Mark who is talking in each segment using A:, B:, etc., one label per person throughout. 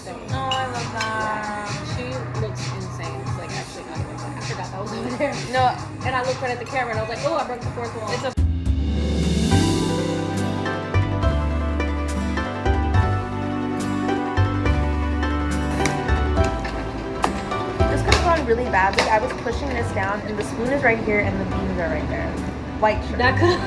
A: insane.
B: Oh, I love that.
A: She looks insane. It's like actually not even funny. I forgot that was over there.
B: No,
A: And I looked right at the camera and I was like, oh, I broke the fourth wall.
B: it's a This could have gone really badly. I was pushing this down, and the spoon is right here, and the beans are right there. White sugar.
A: That could.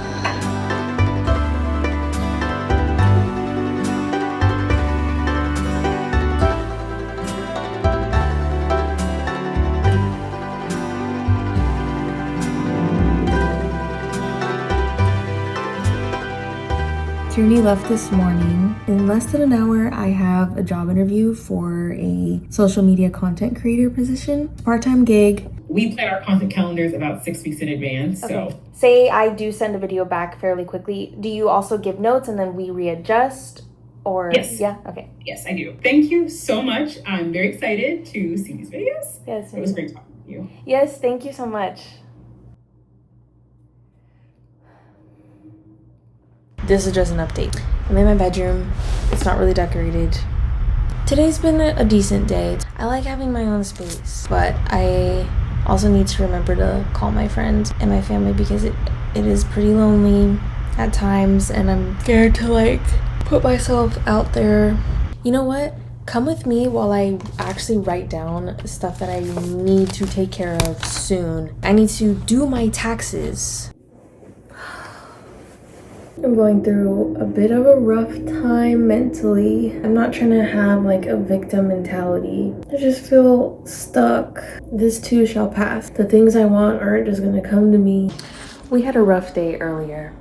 C: Tierney left this morning. In less than an hour, I have a job interview for a social media content creator position, part-time gig.
D: We plan our content calendars about 6 weeks in advance, so.
B: Say I do send a video back fairly quickly. Do you also give notes and then we readjust? Or
D: Yes.
B: Yeah, okay.
D: Yes, I do. Thank you so much. I'm very excited to see these videos.
B: Yes.
D: It was great talking with you.
B: Yes, thank you so much. This is just an update. I'm in my bedroom. It's not really decorated. Today's been a decent day. I like having my own space, but I also need to remember to call my friends and my family because it is pretty lonely at times, and I'm scared to like put myself out there. You know what? Come with me while I actually write down stuff that I need to take care of soon. I need to do my taxes. I'm going through a bit of a rough time mentally. I'm not trying to have like a victim mentality. I just feel stuck. This too shall pass. The things I want aren't just gonna come to me. We had a rough day earlier.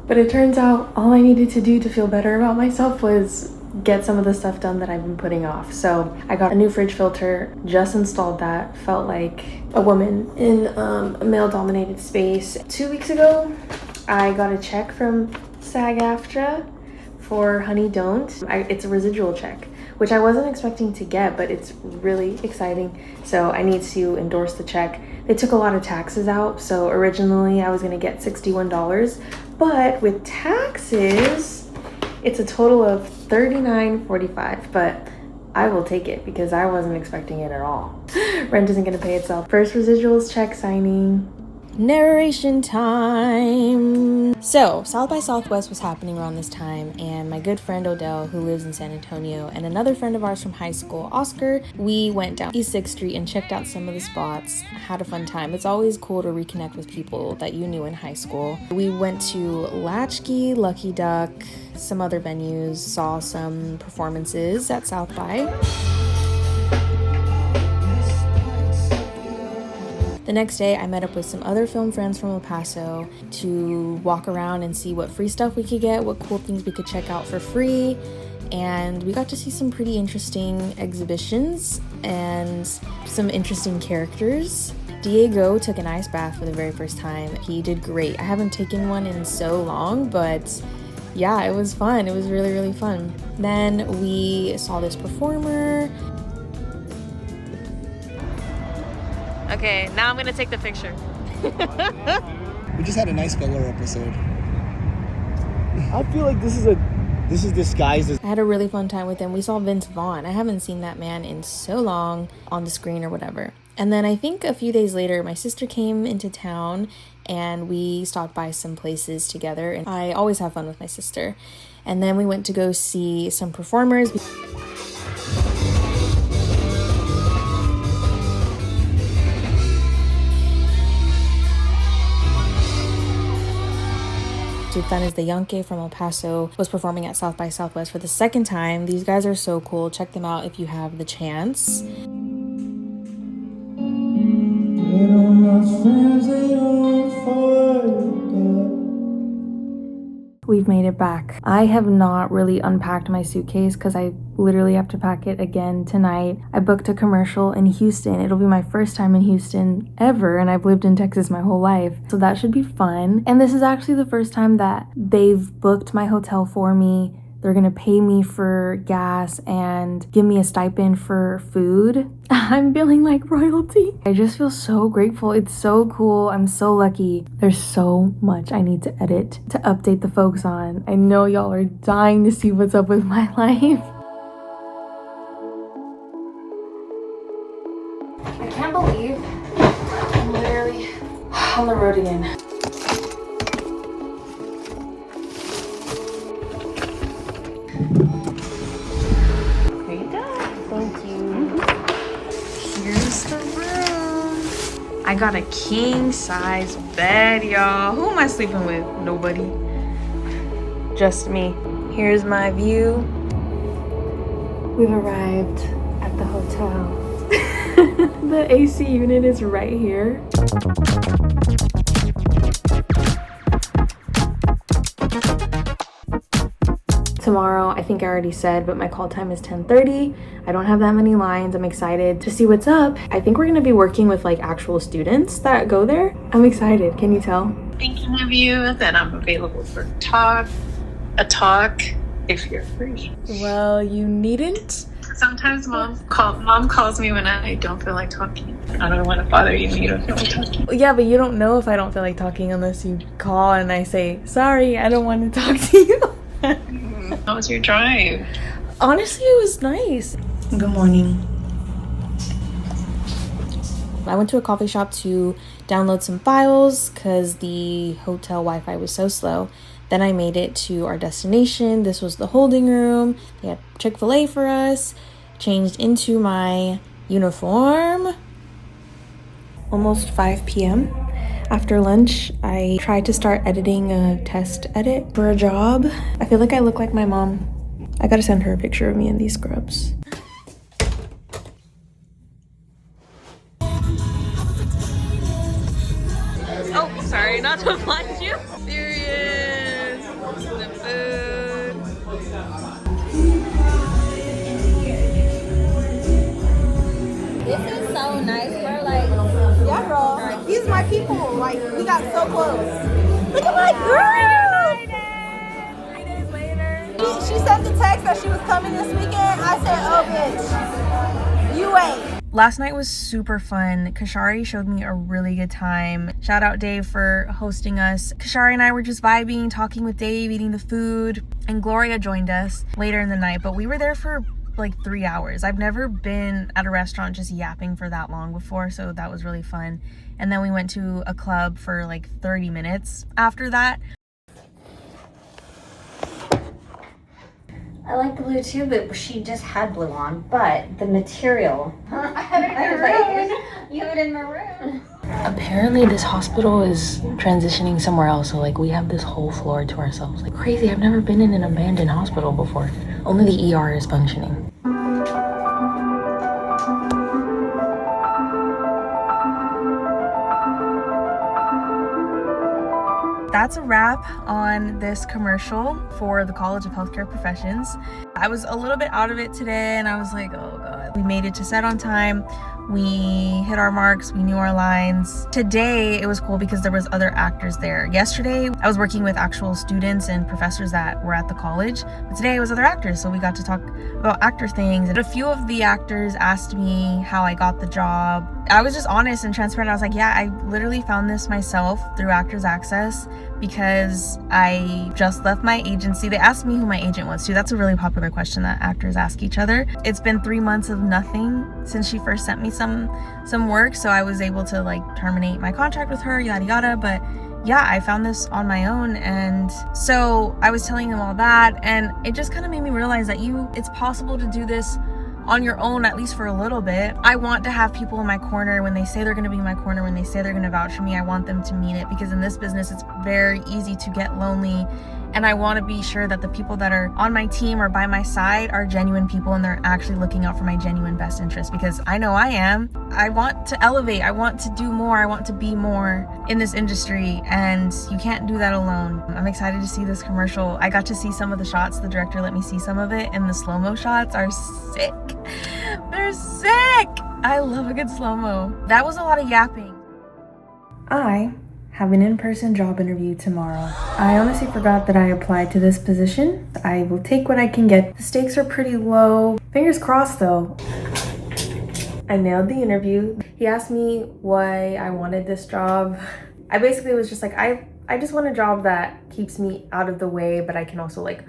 B: But it turns out all I needed to do to feel better about myself was get some of the stuff done that I've been putting off. So I got a new fridge filter, just installed that. Felt like a woman in a male-dominated space. 2 weeks ago, I got a check from SAG-AFTRA for Honey Don't. It's a residual check, which I wasn't expecting to get, but it's really exciting. So I need to endorse the check. They took a lot of taxes out, so originally I was gonna get $61, but with taxes, it's a total of $39.45, but I will take it because I wasn't expecting it at all. Rent isn't gonna pay itself. First residuals check signing. Narration time. So South by Southwest was happening around this time, and my good friend Odell, who lives in San Antonio, and another friend of ours from high school, Oscar, we went down East 6th Street and checked out some of the spots. Had a fun time. It's always cool to reconnect with people that you knew in high school. We went to Latchkey, Lucky Duck, some other venues, saw some performances at South by. The next day, I met up with some other film friends from El Paso to walk around and see what free stuff we could get, what cool things we could check out for free. And we got to see some pretty interesting exhibitions and some interesting characters. Diego took an ice bath for the very first time. He did great. I haven't taken one in so long, but yeah, it was fun. It was really, really fun. Then we saw this performer. Okay, now I'm gonna take the picture.
E: We just had a nice filler episode.
F: I feel like this is disguised as.
C: I had a really fun time with him. We saw Vince Vaughn. I haven't seen that man in so long on the screen or whatever. And then I think a few days later, my sister came into town and we stopped by some places together. And I always have fun with my sister. And then we went to go see some performers. Tucanes de Yankee from El Paso was performing at South by Southwest for the second time. These guys are so cool. Check them out if you have the chance. We've made it back. I have not really unpacked my suitcase because I literally have to pack it again tonight. I booked a commercial in Houston. It'll be my first time in Houston ever, and I've lived in Texas my whole life. So that should be fun. And this is actually the first time that they've booked my hotel for me. They're gonna pay me for gas and give me a stipend for food. I'm feeling like royalty. I just feel so grateful. It's so cool. I'm so lucky. There's so much I need to edit to update the folks on. I know y'all are dying to see what's up with my life. on the road again.
A: Here you go. Thank you.
C: Here's the room. I got a king size bed, y'all. Who am I sleeping with? Nobody. Just me. Here's my view. We've arrived at the hotel. The AC unit is right here. Tomorrow, I think I already said, but my call time is 10:30. I don't have that many lines. I'm excited to see what's up. I think we're gonna be working with like actual students that go there. I'm excited. Can you tell?
G: Thinking of you, then I'm available for a talk if you're free.
C: Well, you needn't.
G: Sometimes mom calls me when I don't feel like talking. I don't want to bother you when you don't feel like talking.
C: Yeah, but you don't know if I don't feel like talking unless you call and I say, sorry, I don't want to talk to you.
G: How was your drive?
C: Honestly, it was nice. Good morning. I went to a coffee shop to download some files because the hotel Wi-Fi was so slow. Then I made it to our destination. This was the holding room. They had Chick-fil-A for us. Changed into my uniform. Almost 5 p.m. After lunch, I tried to start editing a test edit for a job. I feel like I look like my mom. I gotta send her a picture of me in these scrubs. Oh, sorry, not to blind you. There he is. The food.
A: This is so nice. We're like,
H: Yeah, girl. These are my people. Like, we got so close. Look at my girl. 3 days later. She sent the text that she was coming this weekend. I said, oh, bitch. You ain't.
C: Last night was super fun. Kashari showed me a really good time. Shout out Dave for hosting us. Kashari and I were just vibing, talking with Dave, eating the food, and Gloria joined us later in the night, but we were there for like 3 hours. I've never been at a restaurant just yapping for that long before, so that was really fun. And then we went to a club for like 30 minutes after that.
I: I like the blue too, but she just had blue on. But the material.
A: I have it in maroon. You have it in maroon.
C: Apparently this hospital is transitioning somewhere else, so like we have this whole floor to ourselves. Like crazy, I've never been in an abandoned hospital before. Only the ER is functioning. That's a wrap on this commercial for the College of Healthcare Professions. I was a little bit out of it today and I was like, oh God. We made it to set on time. We hit our marks, we knew our lines. Today, it was cool because there was other actors there. Yesterday, I was working with actual students and professors that were at the college, but today it was other actors, so we got to talk about actor things. And a few of the actors asked me how I got the job. I was just honest and transparent. I was like, yeah, I literally found this myself through Actors Access because I just left my agency. They asked me who my agent was too. That's a really popular question that actors ask each other. It's been 3 months of nothing since she first sent me some work, so I was able to like terminate my contract with her, yada yada. But yeah, I found this on my own, and so I was telling them all that, and it just kind of made me realize that it's possible to do this on your own, at least for a little bit. I want to have people in my corner when they say they're going to be in my corner, when they say they're going to vouch for me. I want them to mean it, because in this business it's very easy to get lonely, and I want to be sure that the people that are on my team or by my side are genuine people and they're actually looking out for my genuine best interest, because I know I am. I want to elevate, I want to do more, I want to be more in this industry, and you can't do that alone. I'm excited to see this commercial. I got to see some of the shots, the director let me see some of it, and the slow-mo shots are sick. They're sick! I love a good slow-mo. That was a lot of yapping. I have an in-person job interview tomorrow. I honestly forgot that I applied to this position. I will take what I can get. The stakes are pretty low. Fingers crossed though. I nailed the interview. He asked me why I wanted this job. I basically was just like, I just want a job that keeps me out of the way, but I can also like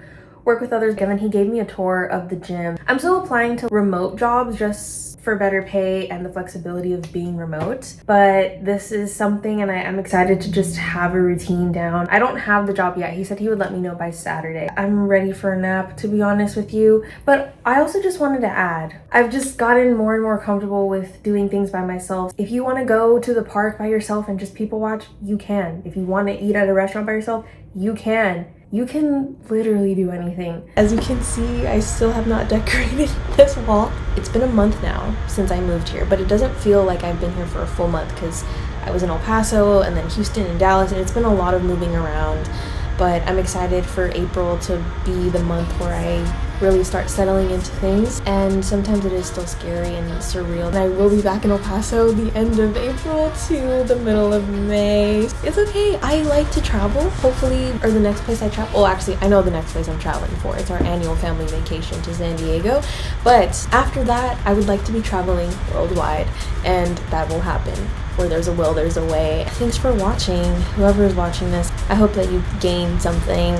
B: work with others. And then he gave me a tour of the gym. I'm still applying to remote jobs just for better pay and the flexibility of being remote. But this is something, and I'm excited to just have a routine down. I don't have the job yet. He said he would let me know by Saturday. I'm ready for a nap, to be honest with you. But I also just wanted to add, I've just gotten more and more comfortable with doing things by myself. If you want to go to the park by yourself and just people watch, you can. If you want to eat at a restaurant by yourself, you can. You can literally do anything. As you can see, I still have not decorated this wall. It's been a month now since I moved here, but it doesn't feel like I've been here for a full month because I was in El Paso and then Houston and Dallas, and it's been a lot of moving around. But I'm excited for April to be the month where I really start settling into things, and sometimes it is still scary and surreal. And I will be back in El Paso the end of April to the middle of May. It's okay, I like to travel. Hopefully, or the next place I travel, well actually I know the next place I'm traveling for. It's our annual family vacation to San Diego. But after that, I would like to be traveling worldwide, and that will happen. Where there's a will, there's a way. Thanks for watching, whoever is watching this. I hope that you gained something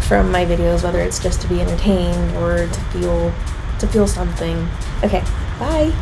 B: from my videos, whether it's just to be entertained or to feel something. Okay, bye.